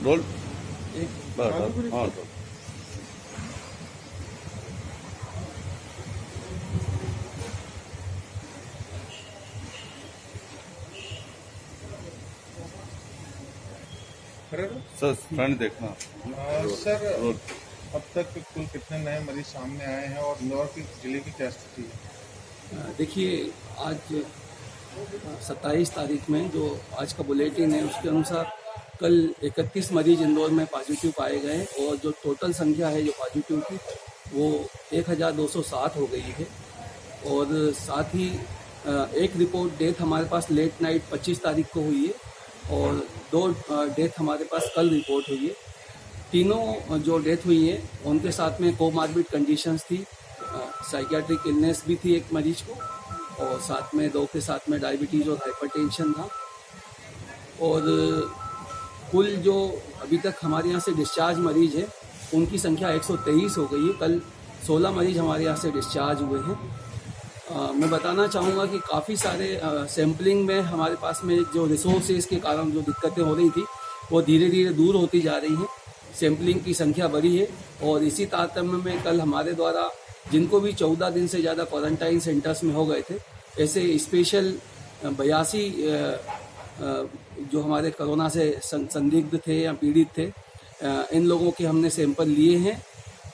Role एक बस हाँ तो सर फ्रंट देखना सर रोल। अब तक कुल कितने नए मरीज सामने आए हैं और इंदौर की जिले की क्या स्थिति है? देखिए, आज 27 तारीख में जो आज का बुलेटिन है उसके अनुसार कल 31 मरीज इंदौर में पॉजिटिव पाए गए और जो टोटल संख्या है जो पॉजिटिव की वो 1207 हो गई है। और साथ ही एक रिपोर्ट डेथ हमारे पास लेट नाइट 25 तारीख को हुई है और 2 डेथ हमारे पास कल रिपोर्ट हुई है। तीनों जो डेथ हुई है उनके साथ में कोमार्बिड कंडीशंस थी, साइकियाट्रिक इलनेस भी थी एक मरीज को, और साथ में 2 के साथ में डायबिटीज़ और हाइपरटेंशन था। और कुल जो अभी तक हमारे यहाँ से डिस्चार्ज मरीज है उनकी संख्या 123 हो गई है। कल 16 मरीज हमारे यहाँ से डिस्चार्ज हुए हैं। मैं बताना चाहूँगा कि काफ़ी सारे सैम्पलिंग में हमारे पास में जो रिसोर्सेज के कारण जो दिक्कतें हो रही थी वो धीरे धीरे दूर होती जा रही हैं। सैम्पलिंग की संख्या बढ़ी है और इसी तारतम्य में कल हमारे द्वारा जिनको भी 14 दिन से ज़्यादा क्वारंटाइन सेंटर्स में हो गए थे, ऐसे स्पेशल 82 जो हमारे कोरोना से संदिग्ध थे या पीड़ित थे, इन लोगों के हमने सैंपल लिए हैं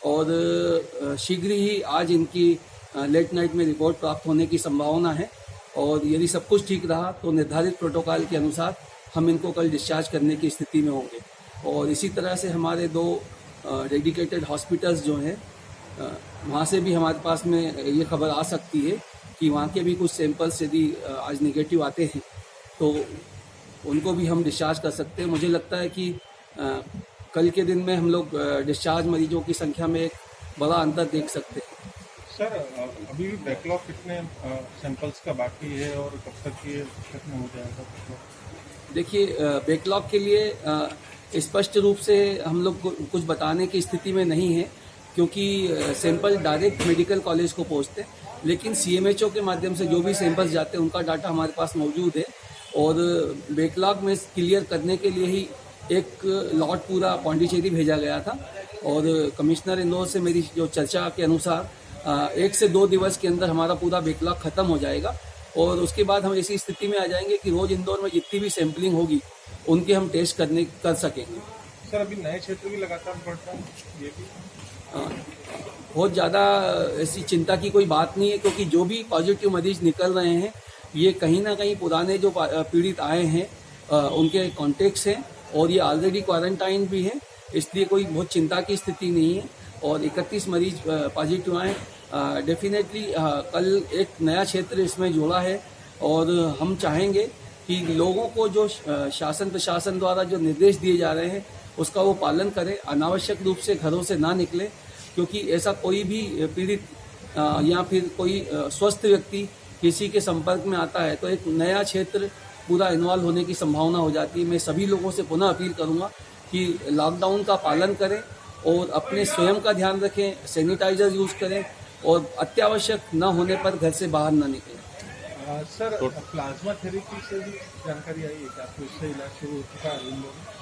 और शीघ्र ही आज इनकी लेट नाइट में रिपोर्ट प्राप्त होने की संभावना है। और यदि सब कुछ ठीक रहा तो निर्धारित प्रोटोकॉल के अनुसार हम इनको कल डिस्चार्ज करने की स्थिति में होंगे। और इसी तरह से हमारे 2 डेडिकेटेड हॉस्पिटल्स जो हैं वहाँ से भी हमारे पास में ये खबर आ सकती है कि वहाँ के भी कुछ सैंपल्स यदि आज नेगेटिव आते हैं तो उनको भी हम डिस्चार्ज कर सकते हैं। मुझे लगता है कि कल के दिन में हम लोग डिस्चार्ज मरीजों की संख्या में एक बड़ा अंतर देख सकते हैं। सर अभी भी बैकलॉग कितने सैंपल्स का बाकी है और कब तक ये खत्म हो जाएगा? देखिए, बैकलॉग के लिए स्पष्ट रूप से हम लोग कुछ बताने की स्थिति में नहीं है क्योंकि सैंपल डायरेक्ट मेडिकल कॉलेज को पहुंचते हैं, लेकिन सीएमएचओ के माध्यम से जो भी सैंपल्स जाते हैं उनका डाटा हमारे पास मौजूद है। और बैकलॉग में क्लियर करने के लिए ही एक लॉट पूरा पौंडीचेरी भेजा गया था और कमिश्नर इंदौर से मेरी जो चर्चा के अनुसार 1 से 2 दिवस के अंदर हमारा पूरा बैकलॉग खत्म हो जाएगा और उसके बाद हम ऐसी स्थिति में आ जाएंगे कि रोज इंदौर में जितनी भी सैंपलिंग होगी उनके हम टेस्ट कर सकेंगे। सर अभी नए क्षेत्र भी लगातार बढ़ता है, ये भी बहुत ज़्यादा ऐसी चिंता की कोई बात नहीं है क्योंकि जो भी पॉजिटिव मरीज निकल रहे हैं ये कहीं ना कहीं पुराने जो पीड़ित आए हैं उनके कॉन्टेक्ट्स हैं और ये ऑलरेडी क्वारंटाइन भी हैं, इसलिए कोई बहुत चिंता की स्थिति नहीं है। और 31 मरीज पॉजिटिव आए, डेफिनेटली कल एक नया क्षेत्र इसमें जोड़ा है और हम चाहेंगे कि लोगों को जो शासन प्रशासन द्वारा जो निर्देश दिए जा रहे हैं उसका वो पालन करें, अनावश्यक रूप से घरों से ना निकले क्योंकि ऐसा कोई भी पीड़ित या फिर कोई स्वस्थ व्यक्ति किसी के संपर्क में आता है तो एक नया क्षेत्र पूरा इन्वॉल्व होने की संभावना हो जाती है। मैं सभी लोगों से पुनः अपील करूंगा कि लॉकडाउन का पालन करें और अपने स्वयं का ध्यान रखें, सैनिटाइजर यूज़ करें और अत्यावश्यक न होने पर घर से बाहर न निकलें। सर प्लाज्मा थेरेपी से भी जानकारी आई है कि आपको इससे इलाज शुरू हो चुका है?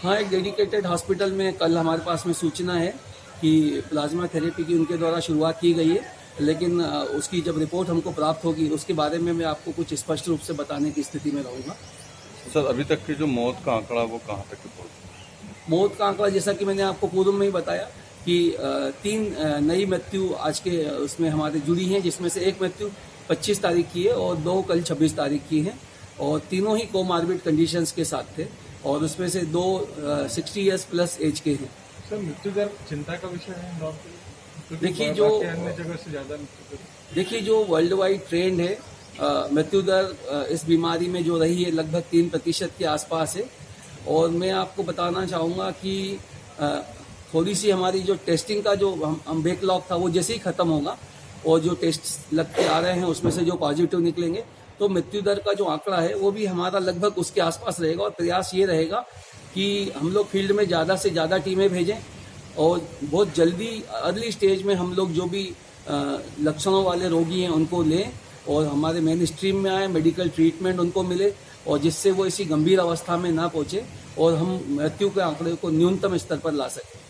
हाँ, एक डेडिकेटेड हॉस्पिटल में कल हमारे पास में सूचना है कि प्लाज्मा थेरेपी की उनके द्वारा शुरुआत की गई है, लेकिन उसकी जब रिपोर्ट हमको प्राप्त होगी उसके बारे में मैं आपको कुछ स्पष्ट रूप से बताने की स्थिति में रहूँगा। सर अभी तक की जो मौत का आंकड़ा वो कहाँ तक पहुँचा? मौत का आंकड़ा जैसा कि मैंने आपको पूर्व में ही बताया कि 3 नई मृत्यु आज के उसमें हमारे जुड़ी हैं, जिसमें से एक मृत्यु 25 तारीख की है और 2 कल 26 तारीख की हैं और तीनों ही कोमार्बिड कंडीशंस के साथ थे और उसमें से 2 60 ईयर्स प्लस एज के हैं। सर मृत्यु दर चिंता का विषय है इंदौर के लिए? देखिए जो अन्य जगह से ज़्यादा मृत्यु दर, देखिए जो वर्ल्ड वाइड ट्रेंड है, मृत्यु दर इस बीमारी में जो रही है लगभग 3% के आसपास है। और मैं आपको बताना चाहूँगा कि थोड़ी सी हमारी जो टेस्टिंग का जो हम बैकलॉग था वो जैसे ही ख़त्म होगा और जो टेस्ट लगते आ रहे हैं उसमें से जो पॉजिटिव निकलेंगे तो मृत्यु दर का जो आंकड़ा है वो भी हमारा लगभग उसके आसपास रहेगा। और प्रयास ये रहेगा कि हम लोग फील्ड में ज़्यादा से ज़्यादा टीमें भेजें और बहुत जल्दी अर्ली स्टेज में हम लोग जो भी लक्षणों वाले रोगी हैं उनको लें और हमारे मेन स्ट्रीम में आए, मेडिकल ट्रीटमेंट उनको मिले और जिससे वो इसी गंभीर अवस्था में ना पहुँचे और हम मृत्यु के आंकड़े को न्यूनतम स्तर पर ला सकें।